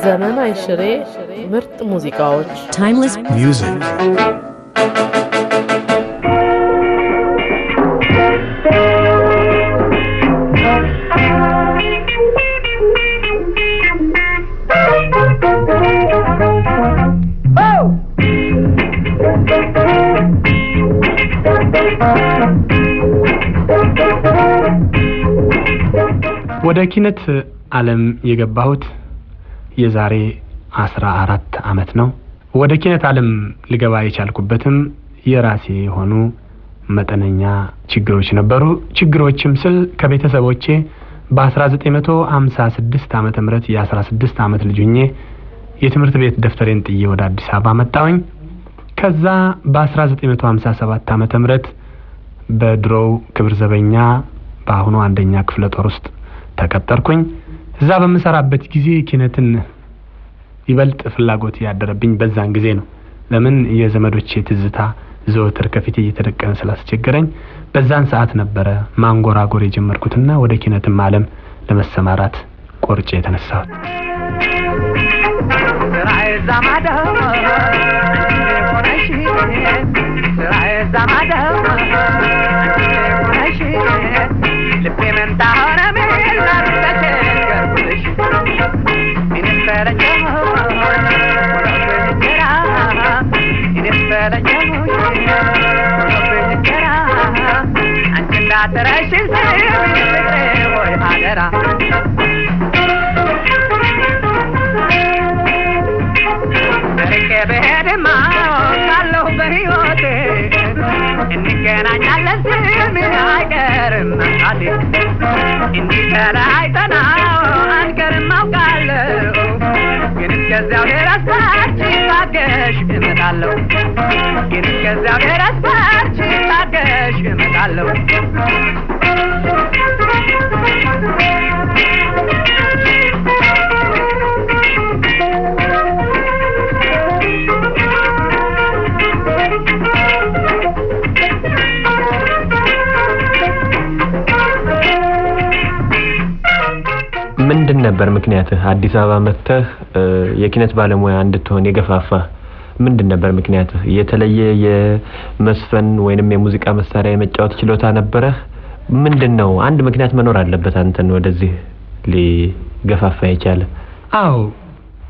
ዘመን አይሽሬ ምርጥ ሙዚቃዎች timeless music ወደ ኪነት ዓለም የገባሁት የዛሬ 14 አመት ነው። ወደ ኪነት ዓለም ልገባ የቻልኩበትም የራሴ የሆኑ መጠነኛ ችግሮች ነበሩ። ችግሮችም ስል ከቤተሰቦቼ በ1956 ዓመተ ምህረት የ16 አመት ልጅ ሆኜ የትምህርት ቤት ደፍተሬን ጥዬ ወደ አዲስ አበባ መጣሁኝ። ከዛ በ1957 ዓመተ ምህረት በድሮው ክብር ዘበኛ በአሁኑ አንደኛ ክፍለ ጦር ውስጥ ተቀጠርኩኝ። እዛ በመሰራበት ጊዜ ኪነትን ይበልጥ ፍላጎት ያደረብኝ በዛን ጊዜ ነው። ለምን የዘመዶቼ ትዝታ ዘወትር ከፊቴ እየተደቀነ ስላስቸገረኝ በዛን ሰዓት ነበረ ማንጎራጎር የጀመርኩትና ወደ ኪነትም ዓለም ለመሰማራት ቆርጬ የተነሳሁት። ምንድን ነበር ምክንያትህ? አዲስ አበባ መጥተህ የኪነት ባለሙያ እንድትሆን የገፋፋ ምንድን ነበር ምክንያትህ? የተለየ የመስፈን ወይንም የሙዚቃ መሳሪያ የመጫወት ችሎታ ነበረህ? ምንድነው? አንድ ምክንያት መኖር አለበት አንተን ወደዚህ ሊገፋፋ የቻለ። አዎ፣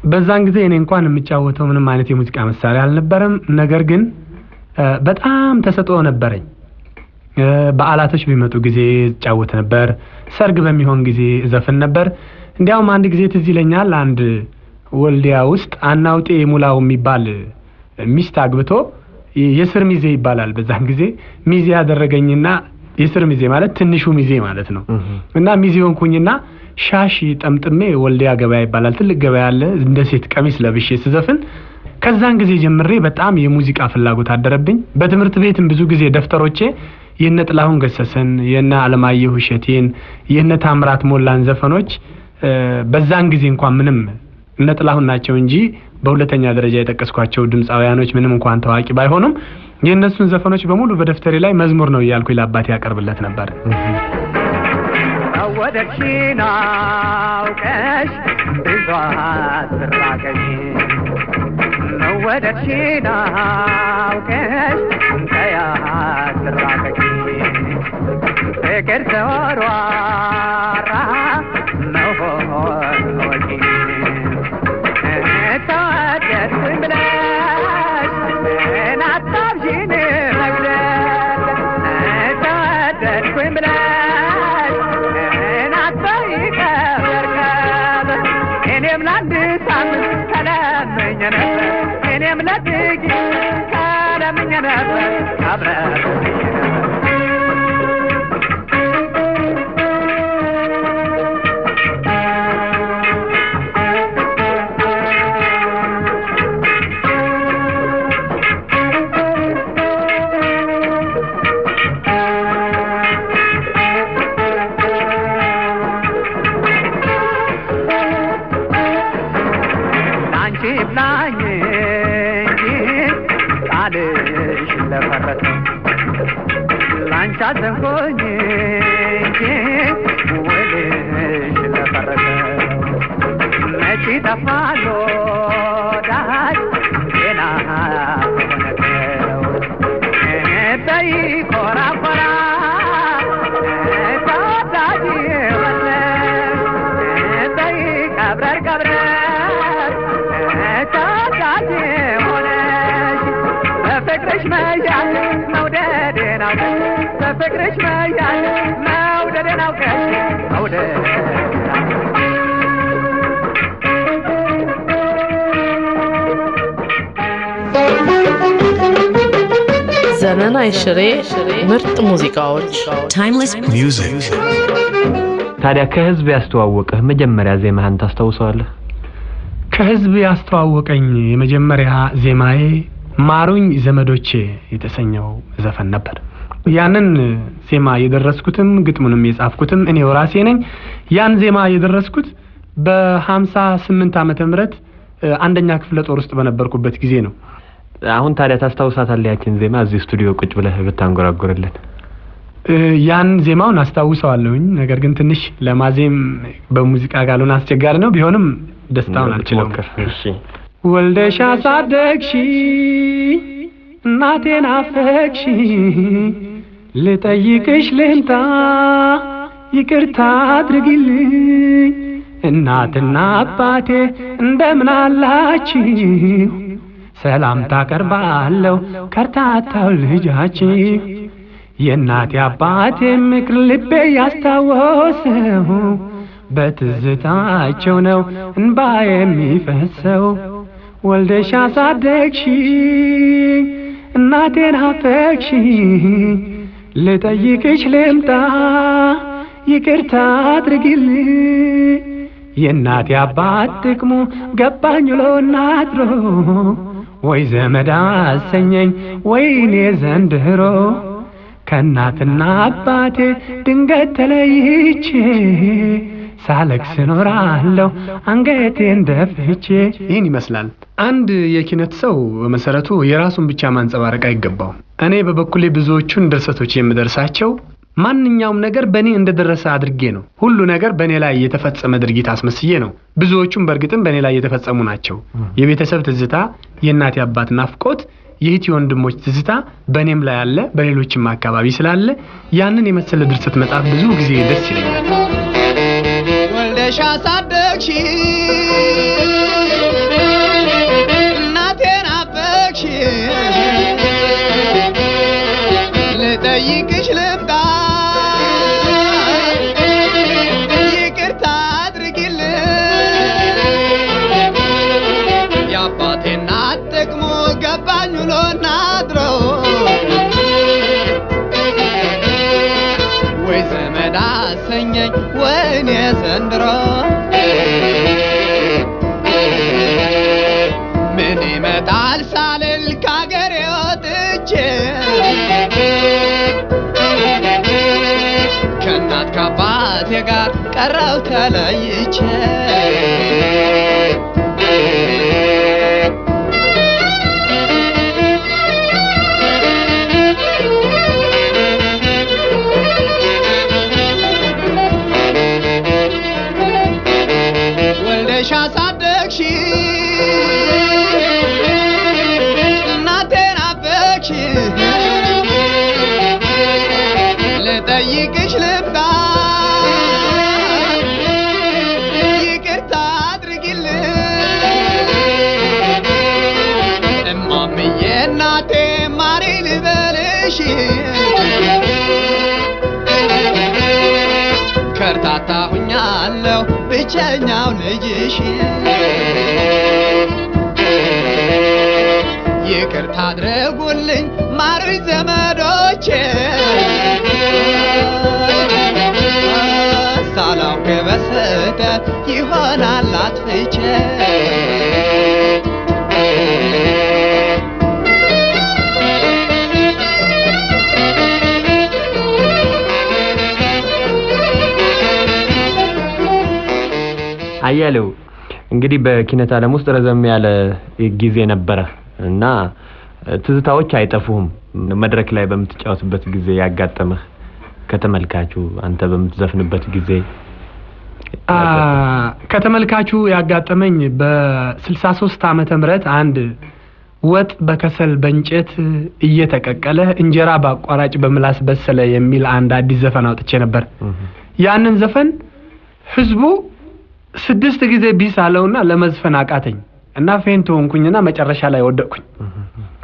በዛን ጊዜ እኔ እንኳን የምጫወተው ምንም አይነት የሙዚቃ መሳሪያ አልነበረም። ነገር ግን በጣም ተሰጥኦ ነበረኝ። በዓላቶች ቢመጡ ጊዜ ጫወት ነበር። ሰርግ በሚሆን ጊዜ ዘፈን ነበር። እንዲያውም አንድ ጊዜ ትዝ ይለኛል፣ አንድ ወልዲያ ውስጥ አናውጤ ሙላው የሚባል ሚስት አግብቶ የስር ሚዜ ይባላል በዛን ጊዜ ሚዜ ያደረገኝና የስር ሚዜ ማለት ትንሹ ሚዜ ማለት ነው። እና ሚዜውን ኩኝና ሻሽ ጠምጥሜ ወልዲያ ገበያ ይባላል ትልቅ ገበያ አለ፣ እንደ ሴት ቀሚስ ለብሼ ስዘፍን ከዛን ጊዜ ጀምሬ በጣም የሙዚቃ ፍላጎት አደረብኝ። በትምህርት ቤትም ብዙ ጊዜ ደፍተሮቼ የነ ጥላሁን ገሰሰን፣ የነ አለማየሁ እሸቴን፣ የነ ታምራት ሞላን ዘፈኖች በዛን ጊዜ እንኳን ምንም እነ ጥላሁን ናቸው እንጂ በሁለተኛ ደረጃ የጠቀስኳቸው ድምጻውያኖች ምንም እንኳን ታዋቂ ባይሆኑም የነሱን ዘፈኖች በሙሉ በደፍተሬ ላይ መዝሙር ነው እያልኩ ለአባቴ ያቀርብለት ነበር። ወደቺናውቀሽ ብዙት ተራቀኝ ወደቺናውቀሽ ከያ ተራቀኝ ፍቅር ተወራራ መሆን ወቂ ታደርኩኝ ብለሽ ናታብሽን መግደል ታደርኩኝ ብለሽ ናታይቀበርከብ እኔም ለአንድ ሳምንት ተለምኜ ነበር እኔም ለጥቂት ተለምኜ ነበር አብረን ላንቻ ዘንኮኝ ወልሽ በፍቅርሽ መያዝ መውደዴን አውቀሽ በፍቅርሽ መያዝ መውደዴን አውቀሽ ዘመን አይሽሬ ምርጥ ሙዚቃዎች Timeless music. ታዲያ ከህዝብ ያስተዋወቀህ መጀመሪያ ዜማህን ታስታውሰዋለህ? ከህዝብ ያስተዋወቀኝ የመጀመሪያ ዜማዬ ማሩኝ ዘመዶቼ የተሰኘው ዘፈን ነበር። ያንን ዜማ የደረስኩትም ግጥሙንም የጻፍኩትም እኔው ራሴ ነኝ። ያን ዜማ የደረስኩት በ58 ዓመተ ምህረት አንደኛ ክፍለ ጦር ውስጥ በነበርኩበት ጊዜ ነው። አሁን ታዲያ ታስታውሳታለህ ያችን ዜማ እዚህ ስቱዲዮ ቁጭ ብለህ ብታንጎራጉርልን? ያን ዜማውን አስታውሰዋለሁኝ። ነገር ግን ትንሽ ለማዜም በሙዚቃ ጋሉን አስቸጋሪ ነው። ቢሆንም ደስታውን አልችልም። እሺ። ወልደሽ አሳደግሽ እናቴን አፈቅሽ ልጠይቅሽ ልምጣ ይቅርታ አድርጊልኝ እናትና አባቴ እንደምን አላችሁ ሰላምታ ቀርባለሁ ከርታታው ልጃችሁ የእናቴ አባቴ ምክር ልቤ ያስታወሰው በትዝታቸው ነው እንባ የሚፈሰው ወልደሽ አሳደግሽ እናቴን አፈቅሽ ልጠይቅሽ ልምጣ ይቅርታ አድርጊልኝ የእናቴ አባት ጥቅሙ ገባኝ ውሎና አድሮ ወይ ዘመድ አሰኘኝ ወይኔ ዘንድሮ ከእናትና አባቴ ድንገት ተለይቼ ሳለቅስ ኖራለሁ አንገቴን ደፍቼ። ይህን ይመስላል። አንድ የኪነት ሰው በመሰረቱ የራሱን ብቻ ማንጸባረቅ አይገባውም። እኔ በበኩሌ ብዙዎቹን ድርሰቶች የምደርሳቸው ማንኛውም ነገር በእኔ እንደደረሰ አድርጌ ነው። ሁሉ ነገር በእኔ ላይ የተፈጸመ ድርጊት አስመስዬ ነው። ብዙዎቹም በእርግጥም በእኔ ላይ የተፈጸሙ ናቸው። የቤተሰብ ትዝታ፣ የእናቴ አባት ናፍቆት፣ የእህት ወንድሞች ትዝታ በእኔም ላይ አለ፣ በሌሎችም አካባቢ ስላለ ያንን የመሰለ ድርሰት መጻፍ ብዙ ጊዜ ደስ ይለኛል። ወልደሽ አሳደግሽ እናቴን አፈቅሽ ልጠይቅሽ ልምጣ ይቅርታ አድርጊልኝ የአባቴና ጥቅሙ ገባኝ ውሎና አድሮ ወይ ዘመድ አሰኘኝ ወይኔ ዘንድሮ ምን ይመጣል ሳልል ከአገሬ ወጥቼ ከእናት ከአባቴ ጋር ቀረው ተለይቼ ወልደሽ አሳደግሽ እናቴን አፈቅሽ ልጠይቅሽ ልምጣ ይቅርታ አድርጊልኝ እማምዬ እናቴ ማሪ ልበልሽ ከርታታ ሁኛለሁ ብቸኛው ልጅሽ ይቅርታ አድርጉልኝ ማሩኝ ዘመዶቼ ሳላውቅ በስህተት ይሆናል አጥፍቼ አያሌው እንግዲህ በኪነት ዓለም ውስጥ ረዘም ያለ ጊዜ ነበረ እና ትዝታዎች አይጠፉም። መድረክ ላይ በምትጫወትበት ጊዜ ያጋጠመህ ከተመልካቹ አንተ በምትዘፍንበት ጊዜ? ከተመልካቹ ያጋጠመኝ በ63 ዓመተ ምህረት አንድ ወጥ በከሰል በእንጨት እየተቀቀለ እንጀራ በአቋራጭ በምላስ በሰለ የሚል አንድ አዲስ ዘፈን አውጥቼ ነበር። ያንን ዘፈን ህዝቡ 6 ጊዜ ቢሳለውና ለመዝፈን አቃተኝ እና ፌንቶ ሆንኩኝና መጨረሻ ላይ ወደቅኩኝ።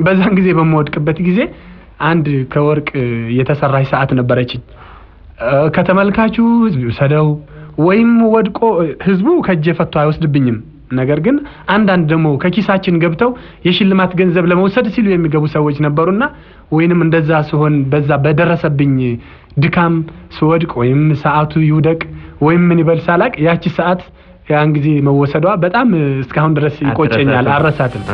በዛን ጊዜ በመወድቅበት ጊዜ አንድ ከወርቅ የተሰራች ሰዓት ነበረችኝ። ከተመልካቹ ህዝብ ሰደው ወይም ወድቆ ህዝቡ ከጄ ፈቶ አይወስድብኝም። ነገር ግን አንዳንድ ደግሞ ከኪሳችን ገብተው የሽልማት ገንዘብ ለመውሰድ ሲሉ የሚገቡ ሰዎች ነበሩና ወይንም እንደዛ ሲሆን በዛ በደረሰብኝ ድካም ስወድቅ ወይም ሰዓቱ ይውደቅ ወይም ምን ይበል ሳላቅ ያቺ ሰዓት ያን ጊዜ መወሰዷ በጣም እስካሁን ድረስ ይቆጨኛል፣ አረሳትም።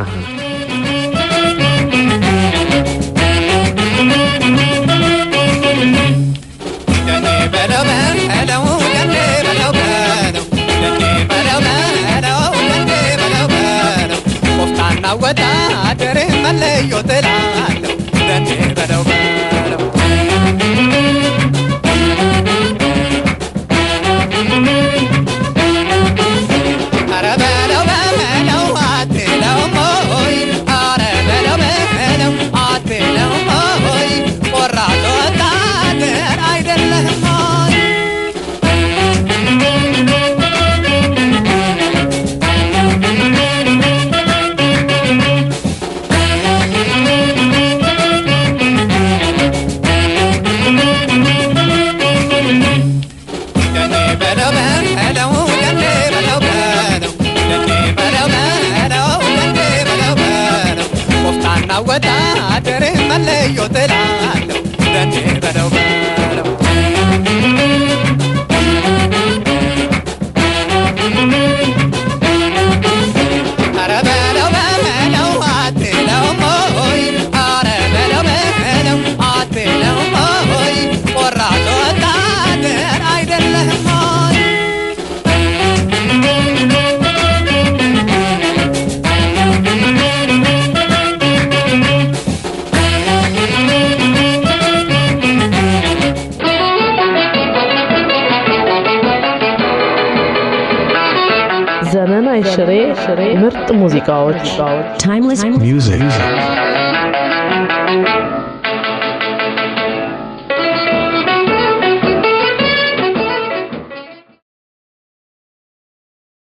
ወታደር መለዮ ጥላለሁ ደኔ በለው በለው ኧረ በለው በለው አትለውም ሆይ ኧረ በለው በለው አትለውም ሆይ ቆራጥ ወታደር አይደለህም ሆይ ወታደር መለዮ ጥላለሁ ደኔ በለው በለው ኧረ በለው በለው አትለውም ሆይ ኧረ በለው በለው አትለውም ሆይ ቆራጥ ወታደር አይደለህም ሆይ ዘመናዊ ሽሬ ምርጥ ሙዚቃዎች Timeless music.